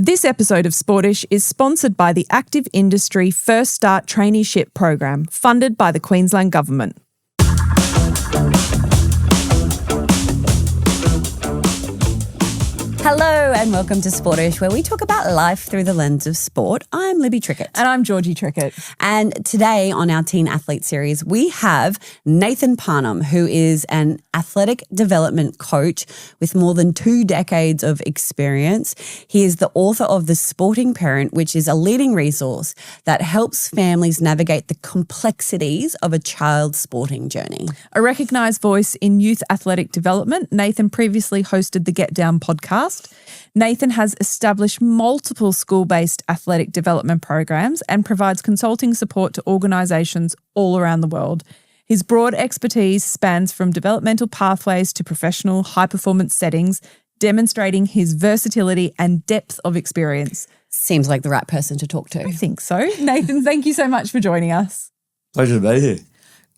This episode of Sportish is sponsored by the Active Industry First Start Traineeship program, funded by the Queensland Government. Hello and welcome to Sportish, where we talk about life through the lens of sport. I'm Libby Trickett. And I'm Georgie Trickett. And today on our Teen Athlete series, we have Nathan Parnham, who is an athletic development coach with more than 2 decades of experience. He is the author of The Sporting Parent, which is a leading resource that helps families navigate the complexities of a child's sporting journey. A recognised voice in youth athletic development, Nathan previously hosted the Get Down podcast. Nathan has established multiple school-based athletic development programs and provides consulting support to organisations all around the world. His broad expertise spans from developmental pathways to professional high-performance settings, demonstrating his versatility and depth of experience. Seems like the right person to talk to. I think so. Nathan, thank you so much for joining us. Pleasure to be here.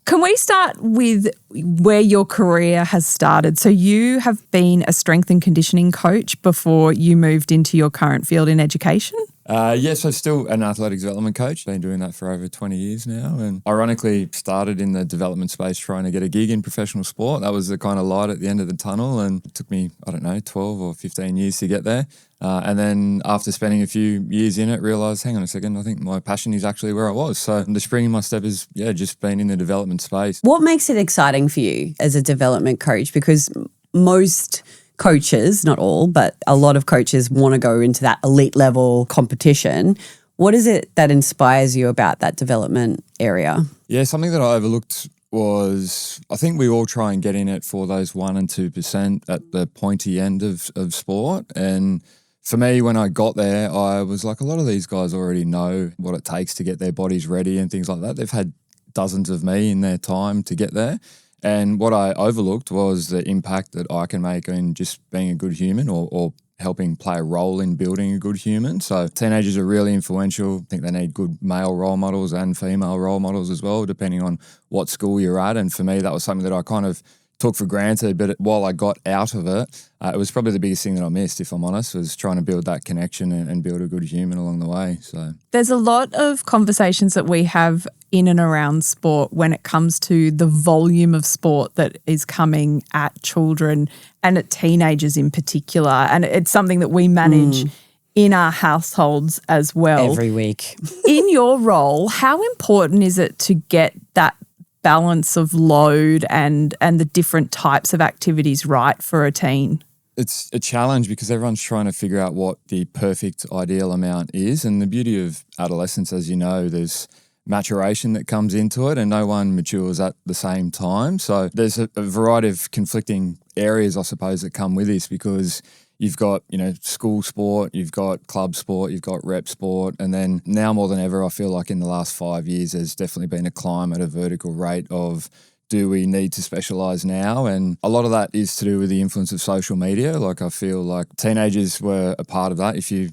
Can we start with where your career has started? So you have been a strength and conditioning coach before you moved into your current field in education? Yes, I'm still an athletic development coach. Been doing that for over 20 years now, and ironically started in the development space trying to get a gig in professional sport. That was the kind of light at the end of the tunnel, and it took me, 12 or 15 years to get there. And then after spending a few years in it, realised, hang on a second, I think my passion is actually where I was. So the spring in my step is, just being in the development space. What makes it exciting for you as a development coach? Because most coaches, not all, but a lot of coaches want to go into that elite level competition. What is it that inspires you about that development area? Yeah, something that I overlooked was I think we all try and get in it for those 1% and 2% at the pointy end of sport. And for me, when I got there, I was like, a lot of these guys already know what it takes to get their bodies ready and things like that. They've had dozens of me in their time to get there. And what I overlooked was the impact that I can make in just being a good human or helping play a role in building a good human. So teenagers are really influential. I think they need good male role models and female role models as well, depending on what school you're at. And for me, that was something that I kind of took for granted, but while I got out of it, it was probably the biggest thing that I missed, if I'm honest, was trying to build that connection and build a good human along the way. So there's a lot of conversations that we have in and around sport when it comes to the volume of sport that is coming at children and at teenagers in particular. And it's something that we manage in our households as well. Every week. In your role, how important is it to get that balance of load and the different types of activities right for a teen? It's a challenge because everyone's trying to figure out what the perfect ideal amount is. And the beauty of adolescence, as you know, there's maturation that comes into it and no one matures at the same time. So there's a variety of conflicting areas, I suppose, that come with this because you've got, school sport, you've got club sport, you've got rep sport. And then now more than ever, I feel like in the last 5 years, there's definitely been a climb at a vertical rate of do we need to specialise now? And a lot of that is to do with the influence of social media. Like I feel like teenagers were a part of that. If you,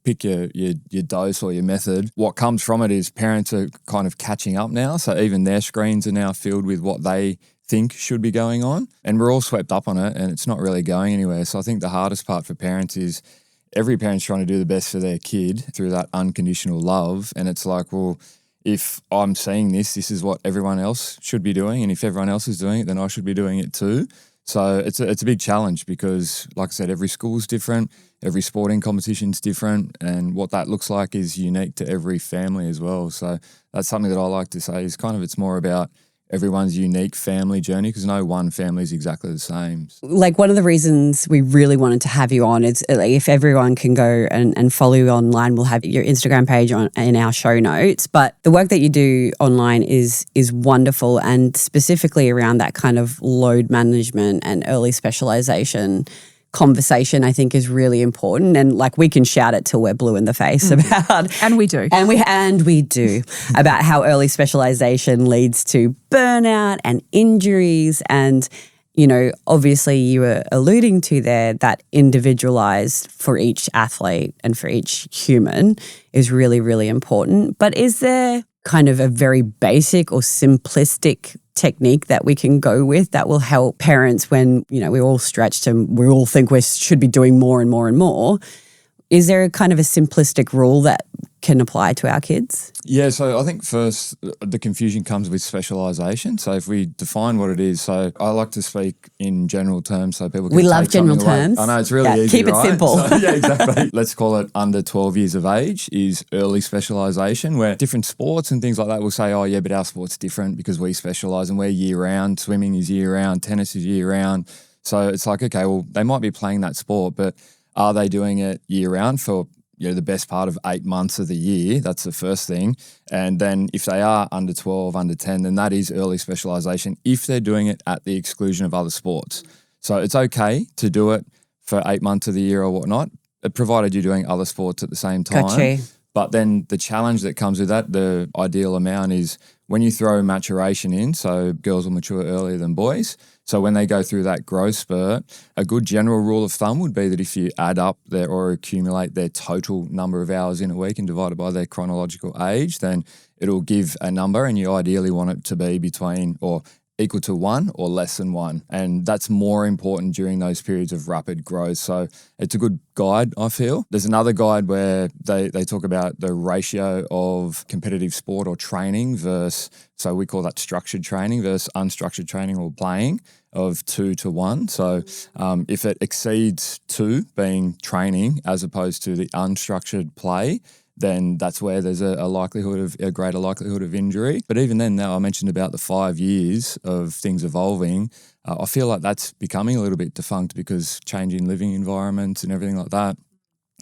pick your dose or your method, what comes from it is parents are kind of catching up now. So even their screens are now filled with what they think should be going on. And we're all swept up on it and it's not really going anywhere. So I think the hardest part for parents is every parent's trying to do the best for their kid through that unconditional love. And it's like, well, if I'm seeing this is what everyone else should be doing. And if everyone else is doing it, then I should be doing it too. So it's a big challenge because, like I said, every school's different, every sporting competition's different, and what that looks like is unique to every family as well. So that's something that I like to say is it's more about everyone's unique family journey because no one family is exactly the same. Like one of the reasons we really wanted to have you on is if everyone can go and follow you online, we'll have your Instagram page in our show notes. But the work that you do online is wonderful, and specifically around that kind of load management and early specialisation conversation, I think, is really important. And we can shout it till we're blue in the face about, and we do, and we do about how early specialization leads to burnout and injuries. And obviously you were alluding to there that individualized for each athlete and for each human is really, really important. But is there kind of a very basic or simplistic technique that we can go with that will help parents when, we're all stretched and we all think we should be doing more and more and more? Is there kind of a simplistic rule that can apply to our kids? Yeah, so I think first the confusion comes with specialisation. So if we define what it is, so I like to speak in general terms so people can We take love general something away. terms. I know, it's really easy, keep it right? simple. So, yeah, exactly. Let's call it under 12 years of age is early specialisation, where different sports and things like that will say, oh yeah, but our sport's different because we specialise and we're year round. Swimming is year round, tennis is year round. So it's like, okay, well, they might be playing that sport, but are they doing it year round for the best part of 8 months of the year? That's the first thing. And then if they are under 12, under 10, then that is early specialisation if they're doing it at the exclusion of other sports. So it's okay to do it for 8 months of the year or whatnot, provided you're doing other sports at the same time. Gotcha. But then the challenge that comes with that, the ideal amount is when you throw maturation in, so girls will mature earlier than boys. So when they go through that growth spurt, a good general rule of thumb would be that if you add up their or accumulate their total number of hours in a week and divide it by their chronological age, then it'll give a number, and you ideally want it to be between or equal to 1 or less than 1. And that's more important during those periods of rapid growth. So it's a good guide, I feel. There's another guide where they talk about the ratio of competitive sport or training versus, so we call that structured training versus unstructured training or playing, of 2 to 1. So if it exceeds 2 being training as opposed to the unstructured play, then that's where there's a greater likelihood of injury. But even then, now I mentioned about the 5 years of things evolving, I feel like that's becoming a little bit defunct because changing living environments and everything like that,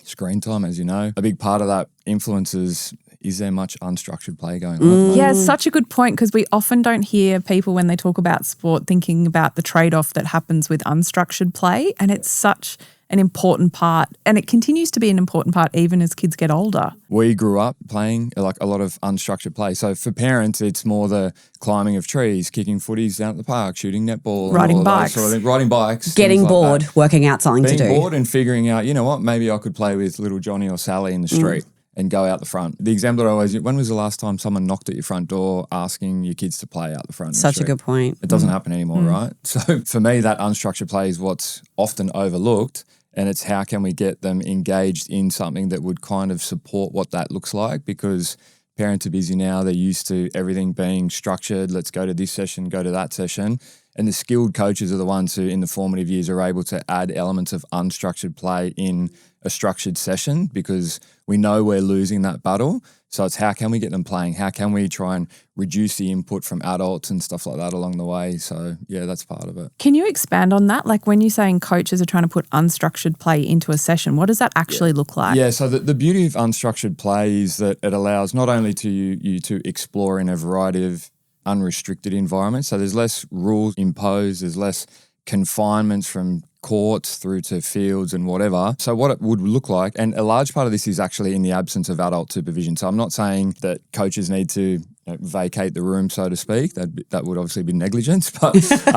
screen time, as you know, a big part of that influences, is there much unstructured play going on? Yeah, it's such a good point because we often don't hear people when they talk about sport thinking about the trade-off that happens with unstructured play, and it's such an important part, and it continues to be an important part even as kids get older. We grew up playing like a lot of unstructured play. So for parents, it's more the climbing of trees, kicking footies down at the park, shooting netball, riding and all bikes, sort of thing. Riding bikes, getting bored, working out something to do. Being bored and figuring out, you know what, maybe I could play with little Johnny or Sally in the street. And go out the front. The example I always use, when was the last time someone knocked at your front door asking your kids to play out the front? Such a good point. It doesn't happen anymore, right? So for me, that unstructured play is what's often overlooked, and it's how can we get them engaged in something that would kind of support what that looks like, because parents are busy now. They're used to everything being structured. Let's go to this session, go to that session. And the skilled coaches are the ones who in the formative years are able to add elements of unstructured play in a structured session, because we know we're losing that battle. So it's how can we get them playing? How can we try and reduce the input from adults and stuff like that along the way? So yeah, that's part of it. Can you expand on that? Like when you're saying coaches are trying to put unstructured play into a session, what does that actually look like? Yeah, so the beauty of unstructured play is that it allows not only to you to explore in a variety of unrestricted environments. So there's less rules imposed, there's less confinements from courts through to fields and whatever. So what it would look like, and a large part of this is actually in the absence of adult supervision. So I'm not saying that coaches need to vacate the room, so to speak. That would obviously be negligence. But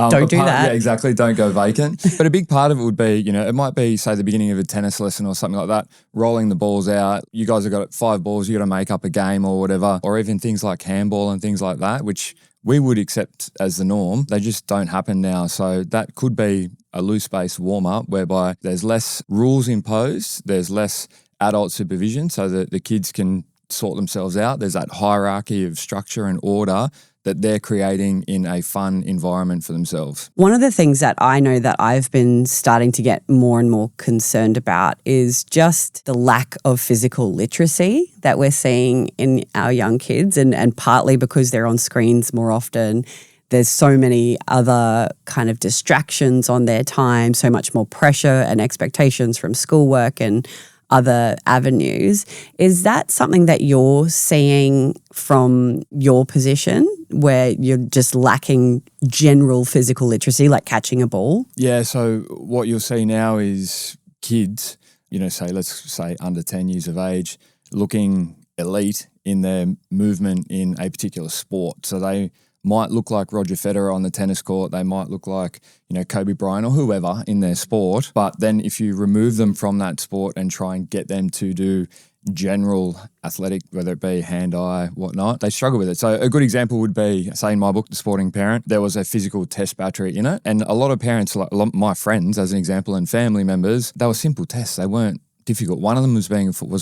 don't do that. Yeah, exactly. Don't go vacant. But a big part of it would be, it might be, say, the beginning of a tennis lesson or something like that, rolling the balls out. You guys have got 5 balls, you got to make up a game or whatever, or even things like handball and things like that, which we would accept as the norm. They just don't happen now. So that could be a loose-based warm-up whereby there's less rules imposed, there's less adult supervision so that the kids can sort themselves out. There's that hierarchy of structure and order that they're creating in a fun environment for themselves. One of the things that I know that I've been starting to get more and more concerned about is just the lack of physical literacy that we're seeing in our young kids, and partly because they're on screens more often. There's so many other kind of distractions on their time, so much more pressure and expectations from schoolwork and other avenues. Is that something that you're seeing from your position where you're just lacking general physical literacy, like catching a ball? Yeah, so what you'll see now is kids, let's say under 10 years of age, looking elite in their movement in a particular sport. So they might look like Roger Federer on the tennis court. They might look like, Kobe Bryant or whoever in their sport. But then if you remove them from that sport and try and get them to do general athletic, whether it be hand-eye, whatnot, they struggle with it. So a good example would be, say in my book, The Sporting Parent, there was a physical test battery in it. And a lot of parents, like my friends as an example and family members, they were simple tests. They weren't difficult. One of them was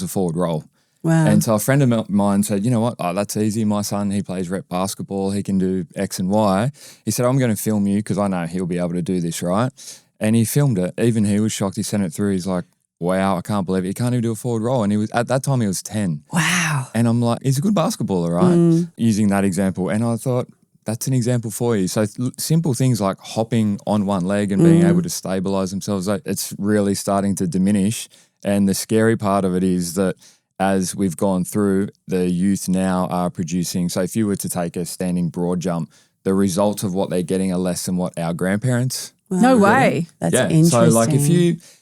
a forward roll. Wow. And so a friend of mine said, you know what, that's easy. My son, he plays rep basketball. He can do X and Y. He said, I'm going to film you because I know he'll be able to do this, right? And he filmed it. Even he was shocked. He sent it through. He's like, wow, I can't believe it. He can't even do a forward roll. And he was at that time he was 10. Wow. And I'm like, he's a good basketballer, right? Using that example. And I thought, that's an example for you. So simple things like hopping on one leg and being able to stabilize themselves, it's really starting to diminish. And the scary part of it is that as we've gone through, the youth now are producing. So if you were to take a standing broad jump, the results of what they're getting are less than what our grandparents. Wow. No way. That's interesting. So like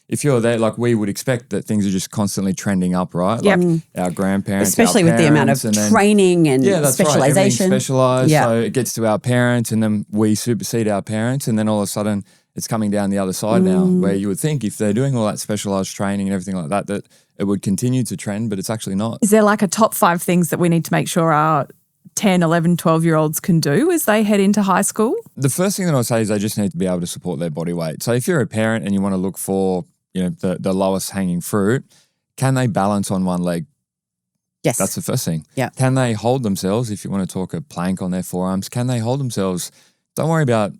if you're there, like we would expect that things are just constantly trending up, right? Yep. Like our grandparents, especially with the amount of training and specialization. Right. Specialized. Yeah. So it gets to our parents and then we supersede our parents and then all of a sudden it's coming down the other side now, where you would think if they're doing all that specialized training and everything like that, that it would continue to trend, but it's actually not. Is there like a top 5 things that we need to make sure our 10, 11, 12-year-olds can do as they head into high school? The first thing that I'll say is they just need to be able to support their body weight. So if you're a parent and you want to look for, the lowest hanging fruit, can they balance on one leg? Yes. That's the first thing. Yeah. Can they hold themselves, if you want to talk a plank on their forearms, can they hold themselves? Don't worry about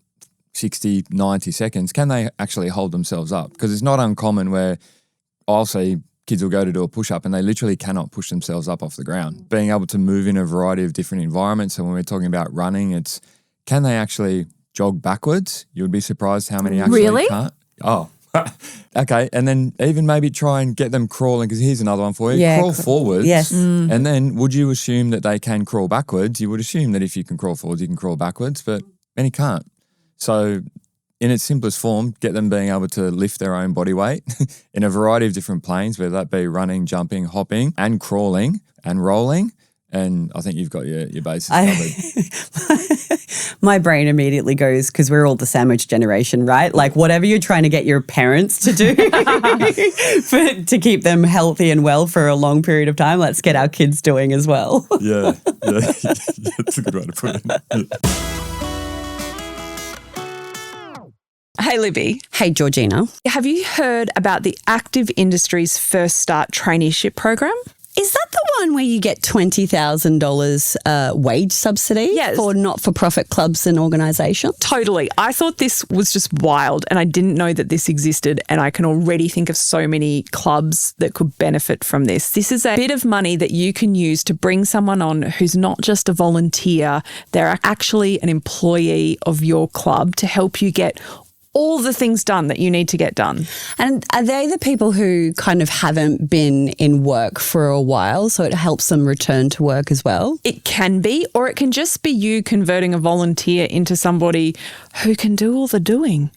60, 90 seconds. Can they actually hold themselves up? Because it's not uncommon where I'll see kids will go to do a push-up and they literally cannot push themselves up off the ground. Being able to move in a variety of different environments. So when we're talking about running, it's can they actually jog backwards? You would be surprised how many actually can't. Oh, okay. And then even maybe try and get them crawling, because here's another one for you. Yeah, crawl forwards. Yes. And then would you assume that they can crawl backwards? You would assume that if you can crawl forwards, you can crawl backwards, but many can't. So in its simplest form, get them being able to lift their own body weight in a variety of different planes, whether that be running, jumping, hopping, and crawling and rolling. And I think you've got your bases covered. My brain immediately goes, because we're all the sandwich generation, right? Like whatever you're trying to get your parents to do to keep them healthy and well for a long period of time, let's get our kids doing as well. Yeah. That's a good way to put it. Hey, Libby. Hey, Georgina. Have you heard about the Active Industries First Start Traineeship program? Is that the one where you get $20,000 wage subsidy for not-for-profit clubs and organisations? Totally. I thought this was just wild and I didn't know that this existed, and I can already think of so many clubs that could benefit from this. This is a bit of money that you can use to bring someone on who's not just a volunteer. They're actually an employee of your club to help you get all the things done that you need to get done. And are they the people who kind of haven't been in work for a while, so it helps them return to work as well? It can be, or it can just be you converting a volunteer into somebody who can do all the doing.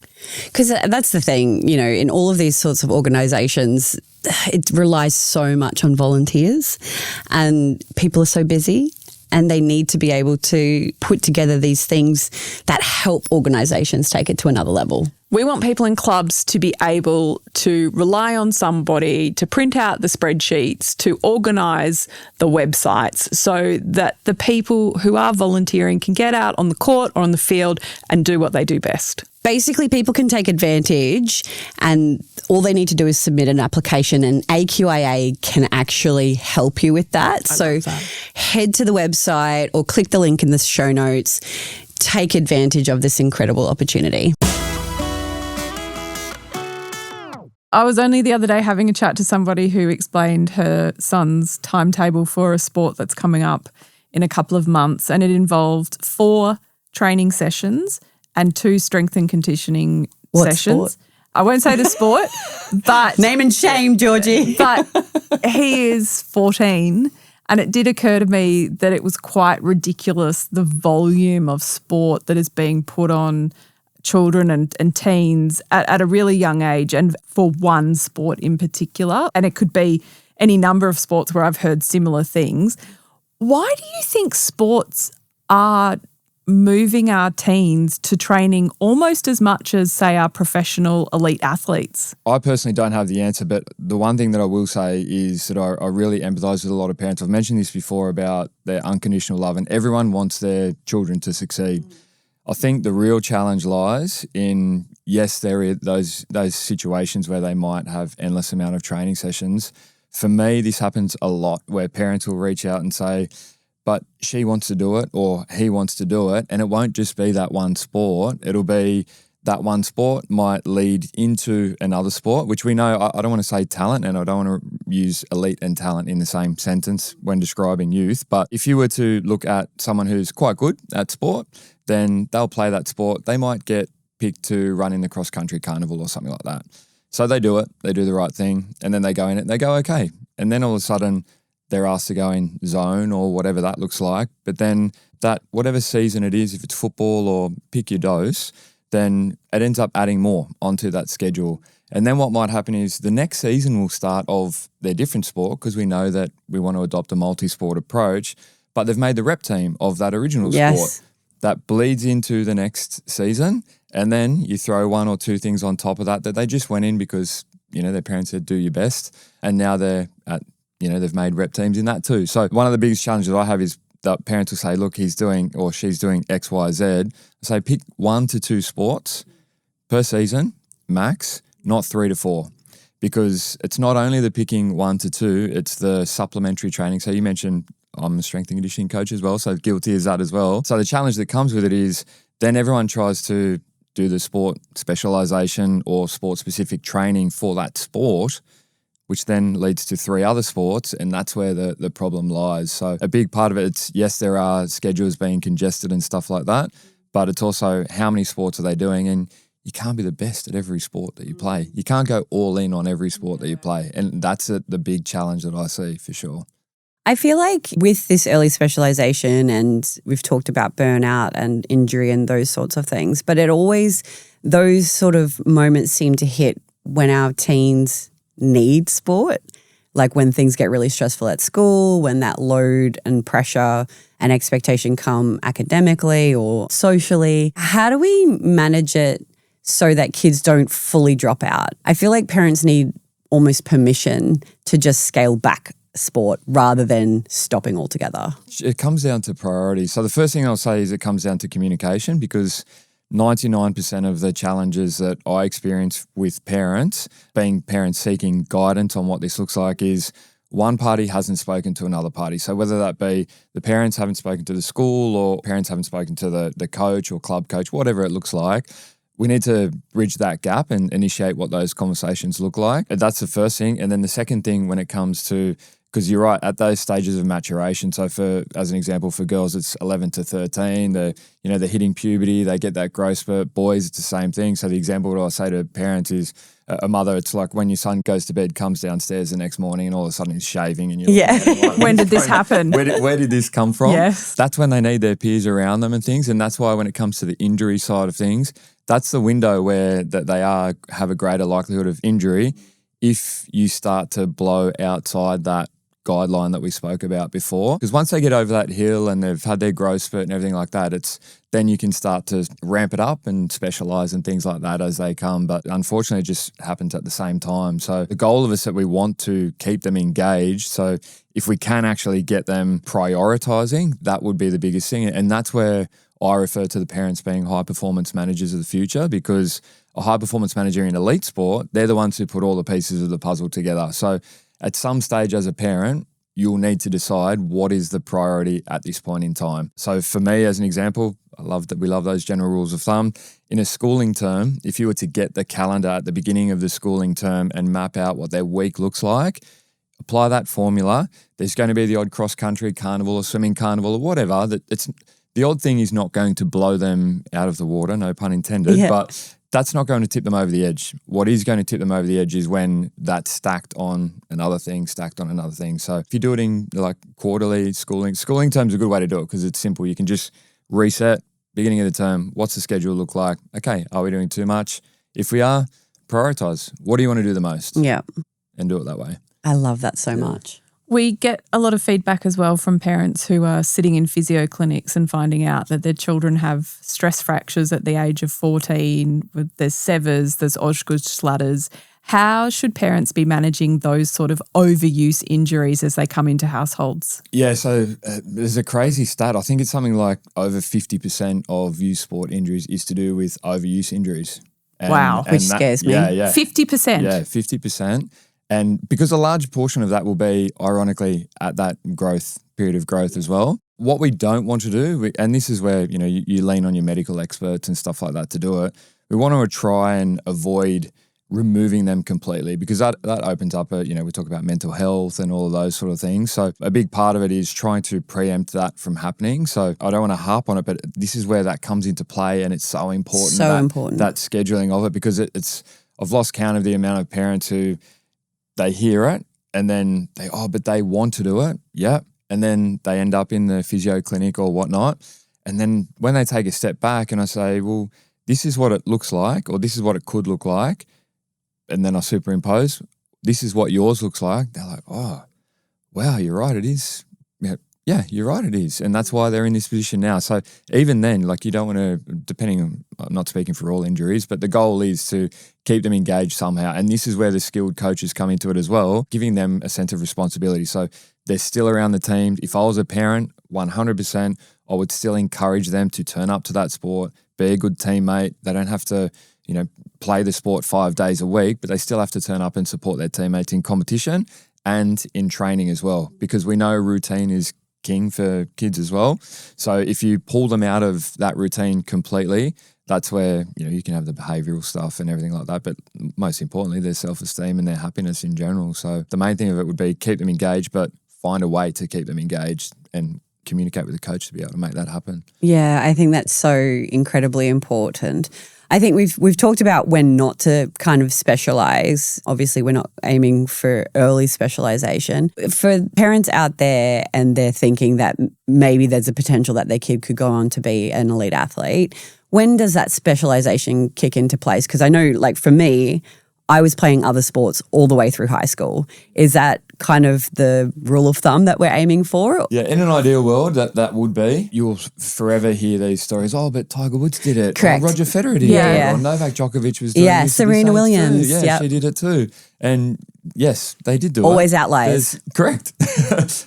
Because that's the thing, in all of these sorts of organisations, it relies so much on volunteers and people are so busy. And they need to be able to put together these things that help organisations take it to another level. We want people in clubs to be able to rely on somebody to print out the spreadsheets, to organise the websites so that the people who are volunteering can get out on the court or on the field and do what they do best. Basically, people can take advantage and all they need to do is submit an application and AQIA can actually help you with that. So head to the website or click the link in the show notes. Take advantage of this incredible opportunity. I was only the other day having a chat to somebody who explained her son's timetable for a sport that's coming up in a couple of months, and it involved 4 training sessions and 2 strength and conditioning sessions. Sport? I won't say the sport, but... Name and shame, Georgie. But he is 14, and it did occur to me that it was quite ridiculous, the volume of sport that is being put on children and teens at a really young age, and for one sport in particular. And it could be any number of sports where I've heard similar things. Why do you think sports are moving our teens to training almost as much as, say, our professional elite athletes? I personally don't have the answer, but the one thing that I will say is that I really empathise with a lot of parents. I've mentioned this before about their unconditional love, and everyone wants their children to succeed. I think the real challenge lies in yes, there are those situations where they might have endless amount of training sessions. For me, this happens a lot where parents will reach out and say, but she wants to do it or he wants to do it. And it won't just be that one sport. It'll be that one sport might lead into another sport, which we know, I don't want to say talent and I don't want to use elite and talent in the same sentence when describing youth. But if you were to look at someone who's quite good at sport, then they'll play that sport. They might get picked to run in the cross-country carnival or something like that. So they do it, they do the right thing, and then they go in it, they go, okay. And then all of a sudden they're asked to go in zone or whatever that looks like. But then that, whatever season it is, if it's football or pick your dose, then it ends up adding more onto that schedule. And then what might happen is the next season will start of their different sport because we know that we want to adopt a multi-sport approach, but they've made the rep team of that original sport. That bleeds into the next season. And then you throw one or two things on top of that they just went in because, their parents said, do your best. And now they're at, they've made rep teams in that too. So one of the biggest challenges I have is that parents will say, look, he's doing or she's doing X, Y, Z. I say pick 1 to 2 sports per season, max, not 3 to 4. Because it's not only the picking 1 to 2, it's the supplementary training. So you mentioned I'm a strength and conditioning coach as well, so guilty as that as well. So the challenge that comes with it is then everyone tries to do the sport specialisation or sport-specific training for that sport, which then leads to 3 other sports, and that's where the problem lies. So a big part of it's, yes, there are schedules being congested and stuff like that, but it's also how many sports are they doing, and you can't be the best at every sport that you play. You can't go all in on every sport that you play, and that's the big challenge that I see for sure. I feel like with this early specialisation, and we've talked about burnout and injury and those sorts of things, but those sort of moments seem to hit when our teens need sport, like when things get really stressful at school, when that load and pressure and expectation come academically or socially. How do we manage it so that kids don't fully drop out? I feel like parents need almost permission to just scale back sport rather than stopping altogether. It comes down to priorities. So the first thing I'll say is it comes down to communication, because 99% of the challenges that I experience with parents, being parents seeking guidance on what this looks like, is one party hasn't spoken to another party. So whether that be the parents haven't spoken to the school or parents haven't spoken to the coach or club coach, whatever it looks like, we need to bridge that gap and initiate what those conversations look like. That's the first thing. And then the second thing when it comes to, because you're right, at those stages of maturation. So as an example, for girls, it's 11 to 13. They're hitting puberty. They get that growth spurt. Boys, it's the same thing. So the example that I say to parents is a mother, it's like when your son goes to bed, comes downstairs the next morning and all of a sudden he's shaving and you're like, when did this happen? Where did this come from? Yes. That's when they need their peers around them and things. And that's why when it comes to the injury side of things, that's the window where that they have a greater likelihood of injury if you start to blow outside that guideline that we spoke about before. Because once they get over that hill and they've had their growth spurt and everything like that, then you can start to ramp it up and specialise and things like that as they come. But unfortunately, it just happens at the same time. So the goal of us that we want to keep them engaged. So if we can actually get them prioritising, that would be the biggest thing. And that's where I refer to the parents being high performance managers of the future, because a high performance manager in elite sport, they're the ones who put all the pieces of the puzzle together. So at some stage as a parent, you'll need to decide what is the priority at this point in time. So for me, as an example, we love those general rules of thumb. In a schooling term, if you were to get the calendar at the beginning of the schooling term and map out what their week looks like, apply that formula. There's going to be the odd cross-country carnival or swimming carnival or whatever. The odd thing is not going to blow them out of the water, no pun intended, but that's not going to tip them over the edge. What is going to tip them over the edge is when that's stacked on another thing. So if you do it in like quarterly schooling term's a good way to do it because it's simple. You can just reset, beginning of the term, what's the schedule look like? Okay, are we doing too much? If we are, prioritize. What do you want to do the most? Yeah. And do it that way. I love that so much. We get a lot of feedback as well from parents who are sitting in physio clinics and finding out that their children have stress fractures at the age of 14, there's severs, there's Osgood-Schlatters. How should parents be managing those sort of overuse injuries as they come into households? Yeah, so there's a crazy stat. I think it's something like over 50% of youth sport injuries is to do with overuse injuries. Wow. Which scares me. Yeah. 50%. Yeah, 50%. And because a large portion of that will be, ironically, at that period of growth as well. What we don't want to do, and this is where, you lean on your medical experts and stuff like that to do it, we want to try and avoid removing them completely, because that opens up we talk about mental health and all of those sort of things. So a big part of it is trying to preempt that from happening. So I don't want to harp on it, but this is where that comes into play, and it's so important. That scheduling of it, because I've lost count of the amount of parents who they hear it and then but they want to do it. Yeah. And then they end up in the physio clinic or whatnot. And then when they take a step back and I say, well, this is what it looks like, or this is what it could look like, and then I superimpose, this is what yours looks like, they're like, oh, wow, you're right, it is. Yeah, you're right, it is. And that's why they're in this position now. So even then, you don't want to, depending on, I'm not speaking for all injuries, but the goal is to keep them engaged somehow. And this is where the skilled coaches come into it as well, giving them a sense of responsibility. So they're still around the team. If I was a parent, 100%, I would still encourage them to turn up to that sport, be a good teammate. They don't have to, play the sport 5 days a week, but they still have to turn up and support their teammates in competition and in training as well, because we know routine is king for kids as well. So if you pull them out of that routine completely, that's where, you can have the behavioural stuff and everything like that. But most importantly, their self-esteem and their happiness in general. So the main thing of it would be keep them engaged, but find a way to keep them engaged and communicate with the coach to be able to make that happen. Yeah, I think that's so incredibly important. I think we've talked about when not to kind of specialise. Obviously, we're not aiming for early specialisation. For parents out there and they're thinking that maybe there's a potential that their kid could go on to be an elite athlete, when does that specialisation kick into place? Because I know, for me, I was playing other sports all the way through high school. Is that kind of the rule of thumb that we're aiming for? Yeah, in an ideal world, that would be. You'll forever hear these stories. Oh, but Tiger Woods did it. Correct. Roger Federer did it. Or Novak Djokovic was doing this. Serena Williams. Too. Yeah, she did it too. And yes, they did do Always it. outliers. Correct.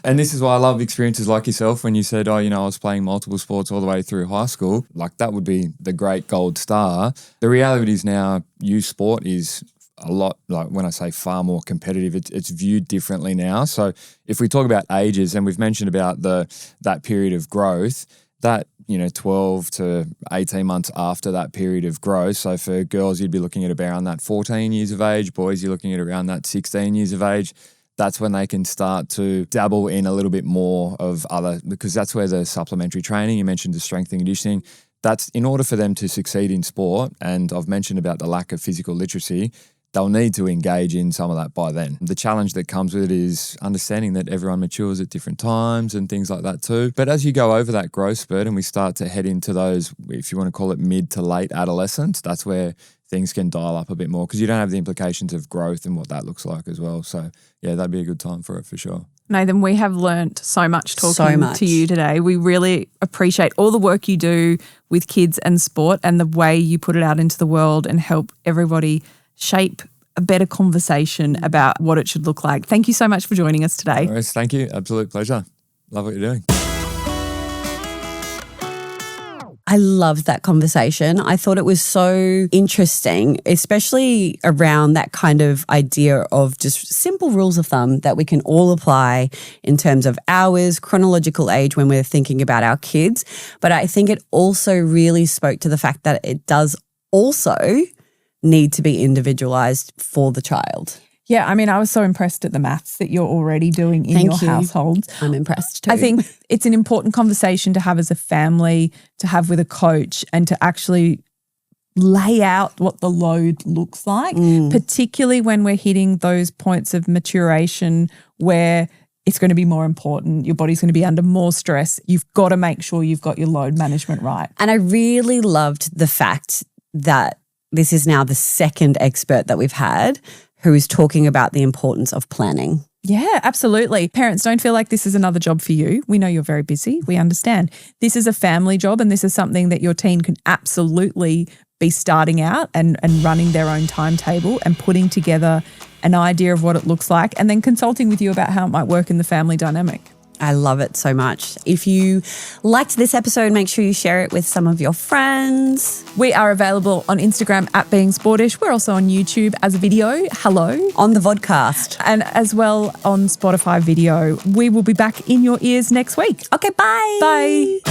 And this is why I love experiences like yourself when you said, I was playing multiple sports all the way through high school. That would be the great gold star. The reality is now youth sport is a lot, when I say far more competitive, it's viewed differently now. So if we talk about ages, and we've mentioned about that period of growth, that 12 to 18 months after that period of growth. So for girls, you'd be looking at around that 14 years of age. Boys, you're looking at around that 16 years of age. That's when they can start to dabble in a little bit more of because that's where the supplementary training, you mentioned the strength and conditioning, that's in order for them to succeed in sport. And I've mentioned about the lack of physical literacy. They'll need to engage in some of that by then. The challenge that comes with it is understanding that everyone matures at different times and things like that too. But as you go over that growth spurt and we start to head into those, if you want to call it mid to late adolescence, that's where things can dial up a bit more, because you don't have the implications of growth and what that looks like as well. So yeah, that'd be a good time for it for sure. Nathan, we have learnt so much talking to you today. We really appreciate all the work you do with kids and sport and the way you put it out into the world and help everybody shape a better conversation about what it should look like. Thank you so much for joining us today. Torres, thank you. Absolute pleasure. Love what you're doing. I loved that conversation. I thought it was so interesting, especially around that kind of idea of just simple rules of thumb that we can all apply in terms of hours, chronological age when we're thinking about our kids. But I think it also really spoke to the fact that it does also need to be individualized for the child. Yeah, I mean, I was so impressed at the maths that you're already doing in your households. I'm impressed too. I think it's an important conversation to have as a family, to have with a coach, and to actually lay out what the load looks like, particularly when we're hitting those points of maturation where it's going to be more important. Your body's going to be under more stress. You've got to make sure you've got your load management right. And I really loved the fact that this is now the second expert that we've had who is talking about the importance of planning. Yeah, absolutely. Parents, don't feel like this is another job for you. We know you're very busy. We understand. This is a family job, and this is something that your teen can absolutely be starting out and running their own timetable and putting together an idea of what it looks like, and then consulting with you about how it might work in the family dynamic. I love it so much. If you liked this episode, make sure you share it with some of your friends. We are available on Instagram at Being Sportish. We're also on YouTube as a video. Hello. On the vodcast. And as well on Spotify video. We will be back in your ears next week. Okay, bye. Bye.